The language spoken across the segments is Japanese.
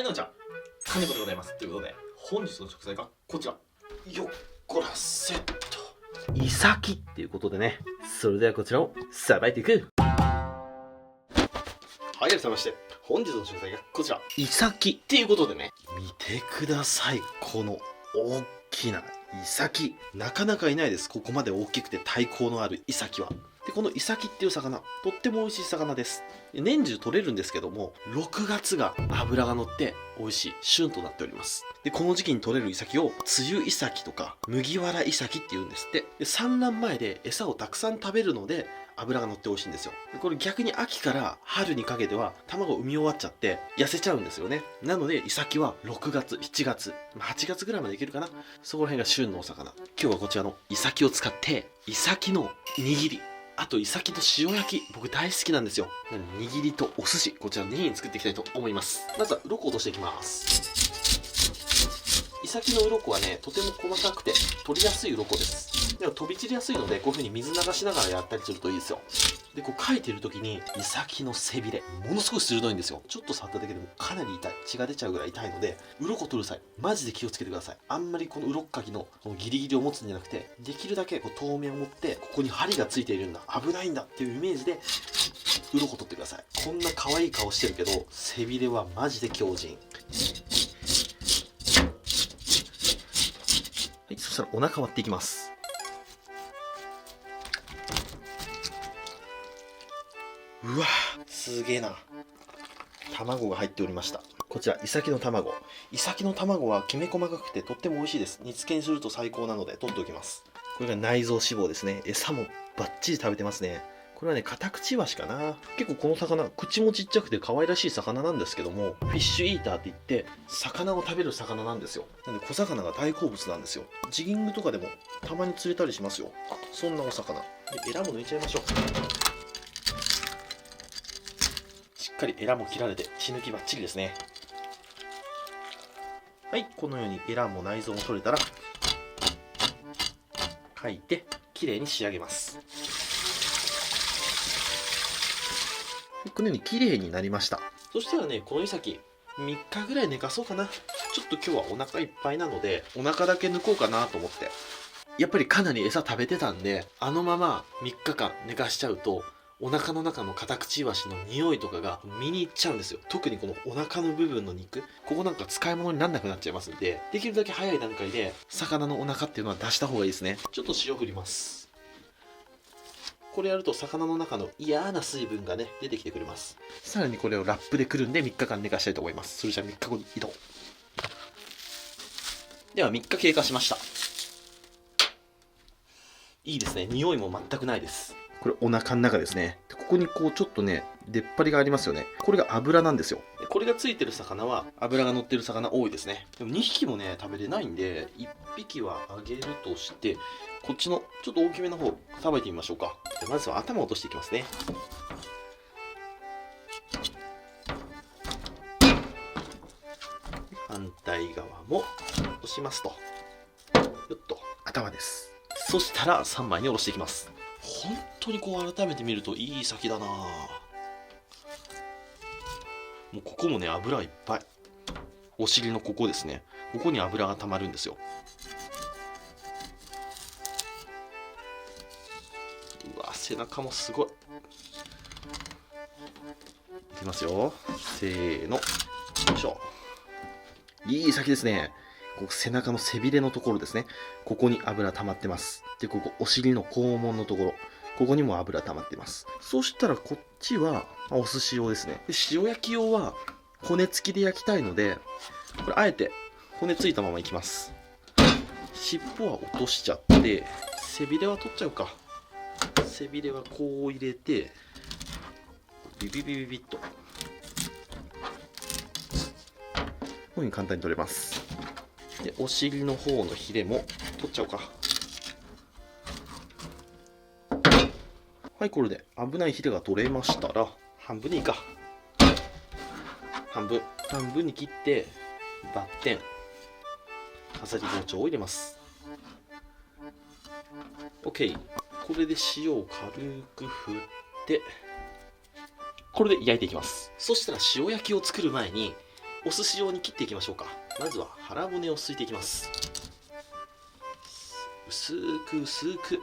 はいのんちゃん、金子でございます。ということで、本日の食材がこちら。よっこらセット。イサキっていうことでね、それではこちらをさばいていく。はい、改めまして、本日の食材がこちら。イサキっていうことでね、見てください。この大きなイサキ。なかなかいないです。ここまで大きくて体高のあるイサキは。で、このイサキっていう魚、とっても美味しい魚です。年中取れるんですけども、6月が脂が乗って美味しい旬となっております。で、この時期に取れるイサキを、梅雨イサキとか、麦わらイサキって言うんですって。で、産卵前で餌をたくさん食べるので、脂が乗って美味しいんですよ。で、これ逆に秋から春にかけては、卵を産み終わっちゃって、痩せちゃうんですよね。なので、イサキは6月、7月、8月ぐらいまでいけるかな。そこら辺が旬のお魚。今日はこちらのイサキを使って、イサキの握り、あとイサキと塩焼き、僕大好きなんですよ。握りとお寿司、こちらネギに作っていきたいと思います。まずは鱗を落としていきます。イサキの鱗はね、とても細かくて取りやすい鱗です。でも飛び散りやすいので、こういう風に水流しながらやったりするといいですよ。で、こう描いてる時にイサキの背びれ、ものすごい鋭いんですよ。ちょっと触っただけでもかなり痛い。血が出ちゃうぐらい痛いので、鱗取る際、マジで気をつけてください。あんまりこの鱗かきのこのギリギリを持つんじゃなくて、できるだけこう透明を持って、ここに針がついているんだ、危ないんだっていうイメージで、鱗取ってください。こんな可愛い顔してるけど、背びれはマジで強靭。はい、そしたらお腹割っていきます。うわ、すげえな。卵が入っておりました。こちら、イサキの卵。イサキの卵はきめ細かくてとっても美味しいです。煮付けにすると最高なので取っておきます。これが内臓脂肪ですね。餌もバッチリ食べてますね。これはね、カタクチイワシかな。結構この魚、口もちっちゃくて可愛らしい魚なんですけども、フィッシュイーターって言って、魚を食べる魚なんですよ。なんで小魚が大好物なんですよ。ジギングとかでもたまに釣れたりしますよ。そんなお魚。で、エラも抜いちゃいましょう。しっかりエラも切られて血抜きバッチリですね。はい、このようにエラも内臓も取れたら書いてきれいに仕上げます。このようにきれいになりました。そしたらね、このイサキ3日ぐらい寝かそうかな。ちょっと今日はお腹いっぱいなのでお腹だけ抜こうかなと思って。やっぱりかなり餌食べてたんで、あのまま3日間寝かしちゃうとお腹の中のカタクチイワシの匂いとかが身にいっちゃうんですよ。特にこのお腹の部分の肉、ここなんか使い物にならなくなっちゃいますんで、できるだけ早い段階で魚のお腹っていうのは出した方がいいですね。ちょっと塩振ります。これやると魚の中の嫌な水分がね出てきてくれます。さらにこれをラップでくるんで3日間寝かしたいと思います。それじゃあ3日後に移動。では3日経過しました。いいですね。匂いも全くないです。これお腹の中ですね。ここにこうちょっとね出っ張りがありますよね。これが油なんですよ。これがついてる魚は油が乗ってる魚多いですね。でも2匹もね食べれないんで1匹はあげるとして、こっちのちょっと大きめの方さばいてみましょうか。でまずは頭を落としていきますね。反対側も押しますと、よっと頭です。そしたら3枚に下ろしていきます。本当にこう改めて見るといい先だな。もうここもね油いっぱい。お尻のここですね、ここに油がたまるんですよ。うわ、背中もすごい。いきますよ、せーの、よいしょ。いい先ですね。ここ背中の背びれのところですね、ここに油溜まってます。で、ここお尻の肛門のところ、ここにも油溜まってます。そしたらこっちはお寿司用ですね。で、塩焼き用は骨付きで焼きたいので、これあえて骨ついたままいきます。尻尾は落としちゃって、背びれは取っちゃうか。背びれはこう入れてビビビビビッと、こういう風に簡単に取れます。で、お尻の方のヒレも取っちゃおうか。はい、これで危ないヒレが取れましたら、半分にいいか。半分に切ってバッテン、飾り包丁を入れます。 OK。 これで塩を軽く振って、これで焼いていきます。そしたら塩焼きを作る前にお寿司用に切っていきましょうか。まずは腹骨をすいていきます。薄く薄く、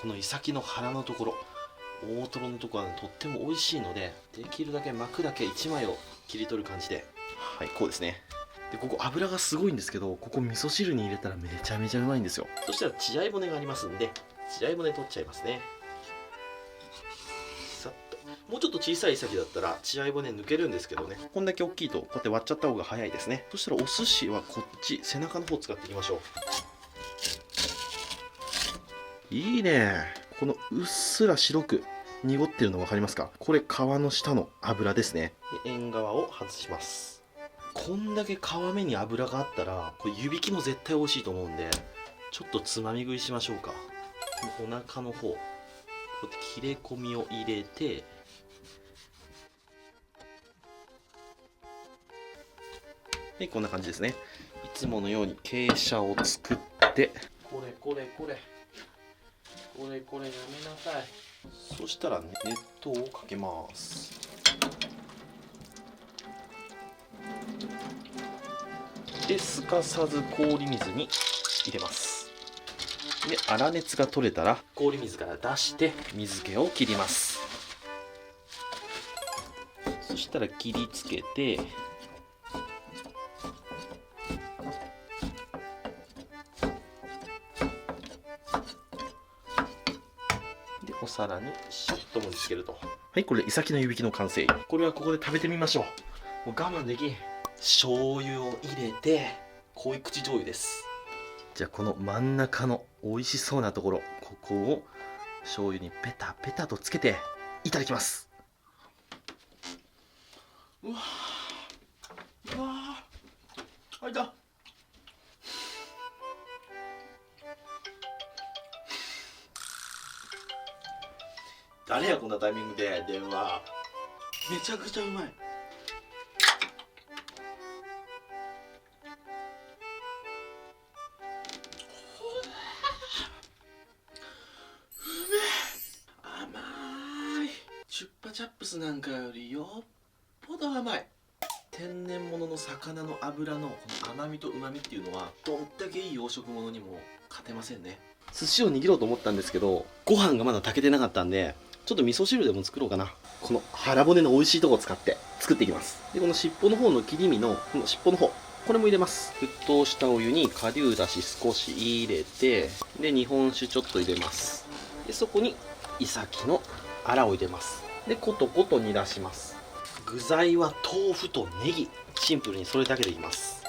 このイサキの腹のところ、大トロのところは、とっても美味しいので、できるだけ膜だけ1枚を切り取る感じで、はい、こうですね。でここ油がすごいんですけど、ここ味噌汁に入れたらめちゃめちゃうまいんですよ。そしたら血合い骨がありますんで、血合い骨取っちゃいますね。さっと。もうちょっと小さいイサキだったら血合い骨抜けるんですけどね、こんだけ大きいとこうやって割っちゃった方が早いですね。そしたらお寿司はこっち背中の方使っていきましょう。いいね。このうっすら白く濁ってるの分かりますか？これ皮の下の油ですね。で縁側を外します。こんだけ皮目に油があったら、これ湯引きも絶対美味しいと思うんで、ちょっとつまみ食いしましょうか。お腹の方、こうやって切れ込みを入れて、はい、こんな感じですね。いつものように傾斜を作って、これこれこれこれこれやめなさい。そしたら熱湯をかけます。ですかさず氷水に入れます。で粗熱が取れたら氷水から出して水気を切ります。そしたら切りつけて、でお皿にシャッと盛り付けると。はい、これイサキの湯引きの完成。これはここで食べてみましょう。もう我慢できん。醤油を入れて、濃い口醤油です。じゃあこの真ん中の美味しそうなところ、ここを醤油にペタペタとつけていただきます。うわー、うわー、あいた。誰やこんなタイミングで電話。めちゃくちゃうまい。チュッパチャップスなんかよりよっぽど甘い。天然物の魚の脂のこの甘みと旨みっていうのは、どんだけいい養殖物にも勝てませんね。寿司を握ろうと思ったんですけど、ご飯がまだ炊けてなかったんで、ちょっと味噌汁でも作ろうかな。この腹骨の美味しいところを使って作っていきます。でこの尻尾の方の切り身のこの尻尾の方、これも入れます。沸騰したお湯に顆粒だし少し入れて、で日本酒ちょっと入れます。でそこにイサキのアラを入れます。でコトコト煮出します。具材は豆腐とネギ、シンプルにそれだけでいきます。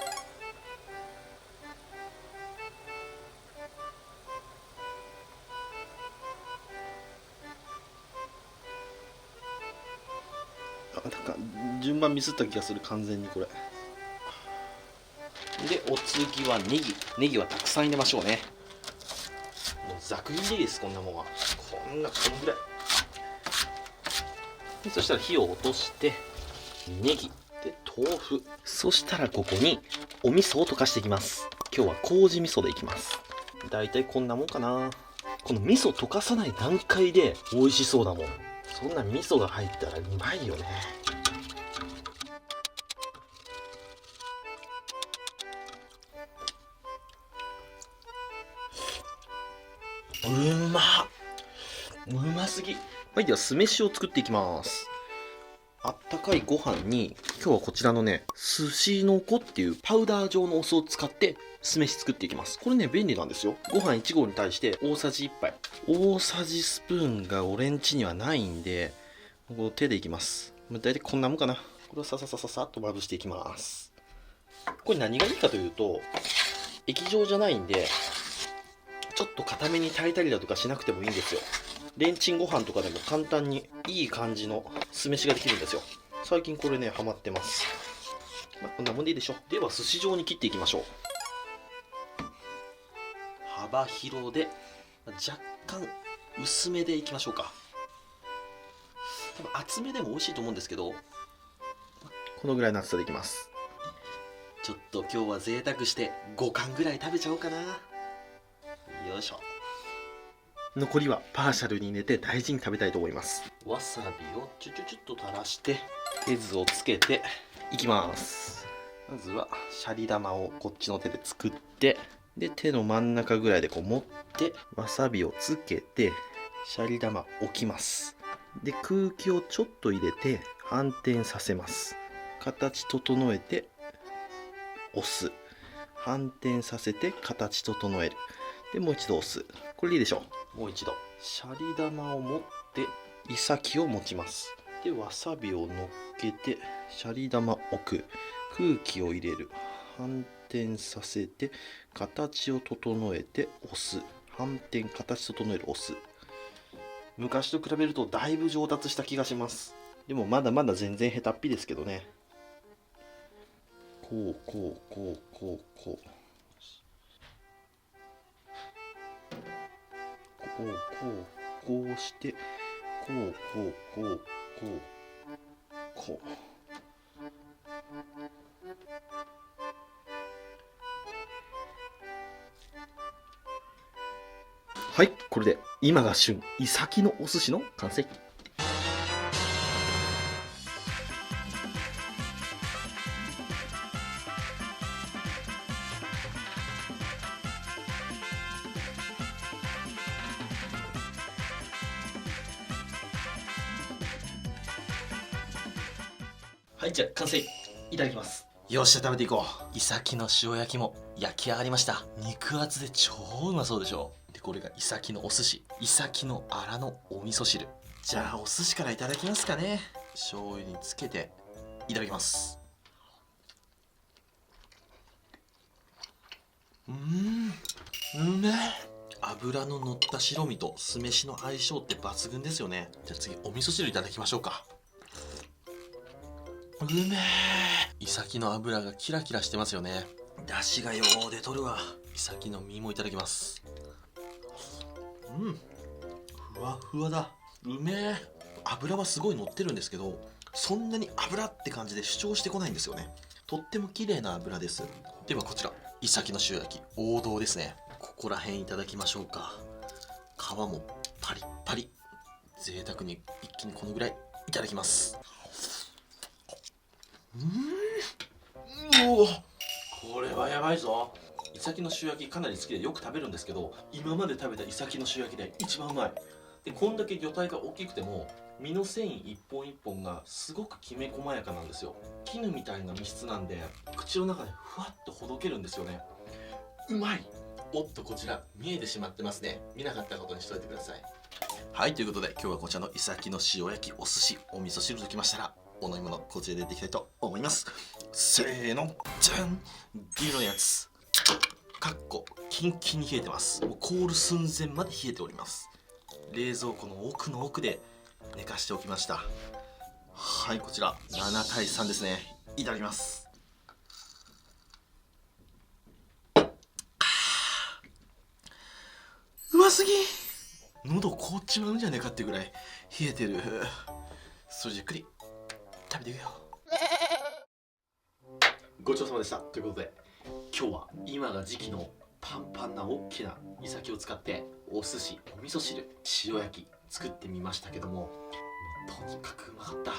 なんか順番ミスった気がする。完全にこれで、お次はネギ。ネギはたくさん入れましょうね。もうざく切りでいいです。こんなもんはこんぐらいで、そしたら火を落としてネギで豆腐、そしたらここにお味噌を溶かしていきます。今日は麹味噌でいきます。だいたいこんなもんかな。この味噌溶かさない段階で美味しそうだもん。そんな味噌が入ったらうまいよね。うますぎ。はい、では酢飯を作っていきます。あったかいご飯に、今日はこちらのね、寿司の子っていうパウダー状のお酢を使って酢飯作っていきます。これね、便利なんですよ。ご飯1合に対して大さじ1杯。大さじスプーンが俺ん家にはないんで、こう手でいきます。だいたいこんなもんかな。これをさささささっとまぶしていきます。これ何がいいかというと、液状じゃないんで、ちょっと固めに炊いたりだとかしなくてもいいんですよ。レンチンご飯とかでも簡単にいい感じの酢飯ができるんですよ。最近これね、ハマってます。こんなもんでいいでしょ。では寿司状に切っていきましょう。幅広で若干薄めでいきましょうか。多分厚めでも美味しいと思うんですけど、このぐらいの厚さでいきます。ちょっと今日は贅沢して5貫ぐらい食べちゃおうかな。よいしょ。残りはパーシャルに入れて大事に食べたいと思います。わさびをちょっと垂らして、絵図をつけていきます。まずはシャリ玉をこっちの手で作って、で手の真ん中ぐらいでこう持ってわさびをつけてシャリ玉置きます。で空気をちょっと入れて反転させます。形整えて押す、反転させて形整える、でもう一度押す。これでいいでしょう。もう一度シャリ玉を持ってイサキを持ちます。でわさびを乗っけてシャリ玉置く、空気を入れる、反転させて形を整えて押す、反転、形整える、押す。昔と比べるとだいぶ上達した気がします。でもまだまだ全然下手っぴですけどね。こうこうこうこうこうこうこうこうしてこうこうこうこうこう。はい、これで今が旬、イサキのお寿司の完成。はい、じゃあ完成。いただきます。よっしゃ、食べていこう。イサキの塩焼きも焼き上がりました。肉厚で超うまそうでしょ。でこれがイサキのお寿司、イサキのアラのお味噌汁。じゃあお寿司からいただきますかね。醤油につけていただきます。うめえ。油の乗った白身と酢飯の相性って抜群ですよね。じゃあ次お味噌汁いただきましょうか。うめえ。イサキの油がキラキラしてますよね。出汁がよう出とるわ。イサキの身もいただきます。ふわふわだ。うめえ。油はすごい乗ってるんですけど、そんなに油って感じで主張してこないんですよね。とっても綺麗な油です。ではこちらイサキの塩焼き、王道ですね。ここら辺いただきましょうか。皮もパリッパリ。贅沢に一気にこのぐらいいただきます。うお、これはやばいぞ。イサキの塩焼きかなり好きでよく食べるんですけど、今まで食べたイサキの塩焼きで一番うまい。でこんだけ魚体が大きくても身の繊維一本一本がすごくきめ細やかなんですよ。絹みたいな身質なんで口の中でふわっとほどけるんですよね。うまい。おっとこちら見えてしまってますね。見なかったことにしといてください。はい、ということで今日はこちらのイサキの塩焼き、お寿司、お味噌汁ときましたら、お飲み物こちらで出ていきたいと思います。せーの、じゃん。ギのやつかっこキンキンに冷えてます。もう凍る寸前まで冷えております。冷蔵庫の奥の奥で寝かしておきました。はい、こちら7対3ですね。いただきます。うますぎ。喉凍っちまうんじゃねえかっていうぐらい冷えてる。それじっくり食べていくよ。ごちそうさまでした。ということで今日は今が時期のパンパンな大きなイサキを使ってお寿司、お味噌汁、塩焼き作ってみましたけども、とにかくうまかった。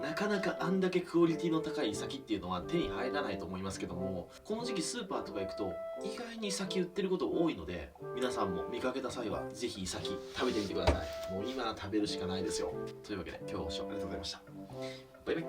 なかなかあんだけクオリティの高いイサキっていうのは手に入らないと思いますけども、この時期スーパーとか行くと意外にイサキ売ってること多いので、皆さんも見かけた際はぜひイサキ食べてみてください。もう今食べるしかないですよ。というわけで今日はご視聴ありがとうございました。バイバイ。